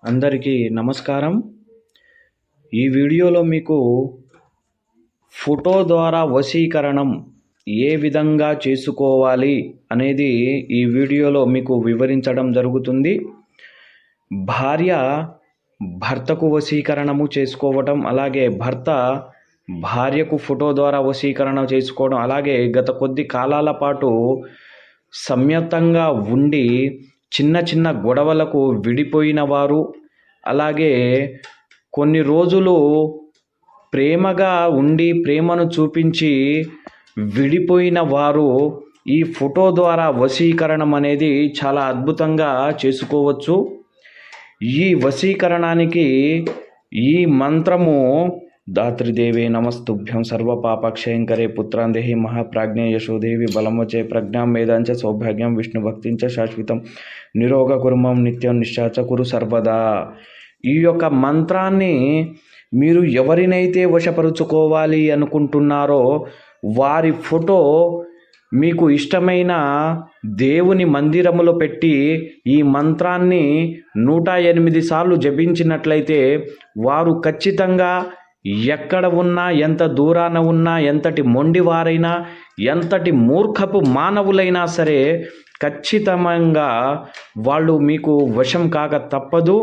అందరికీ నమస్కారం. ఈ వీడియోలో మీకు ఫోటో ద్వారా వశీకరణం ఏ విధంగా చేసుకోవాలి అనేది ఈ వీడియోలో మీకు వివరించడం జరుగుతుంది. భార్య భర్తకు వశీకరణము చేసుకోవటం, అలాగే భర్త భార్యకు ఫోటో ద్వారా వశీకరణ చేసుకోవడం, అలాగే గత కొద్ది కాలాల పాటు సంయతంగా ఉండి చిన్న చిన్న గొడవలకు విడిపోయిన వారు, అలాగే కొన్ని రోజులు ప్రేమగా ఉండి ప్రేమను చూపించి విడిపోయిన వారు ఈ ఫోటో ద్వారా వశీకరణం అనేది చాలా అద్భుతంగా చేసుకోవచ్చు. ఈ వశీకరణానికి ఈ మంత్రము దాత్రిదేవే నమస్తుభ్యం సర్వపాపక్షయంకరే పుత్రాందేహి మహాప్రాజ్ఞే యశోదేవి బలమచే ప్రజ్ఞాం వేదాంచ సౌభాగ్యం విష్ణుభక్తించ శాశ్వతం నిరోగ కుర్మం నిత్యం నిశ్చాచ కురు సర్వదా. ఈ యొక్క మంత్రాన్ని మీరు ఎవరినైతే వశపరుచుకోవాలి అనుకుంటున్నారో వారి ఫోటో మీకు ఇష్టమైన దేవుని మందిరములో పెట్టి ఈ మంత్రాన్ని 108 సార్లు జపించినట్లయితే వారు ఖచ్చితంగా ఎక్కడ ఉన్నా, ఎంత దూరాన ఉన్నా, ఎంతటి మొండివారైనా, ఎంతటి మూర్ఖపు మానవులైనా సరే ఖచ్చితంగా వాళ్ళు మీకు వశం కాక తప్పదు.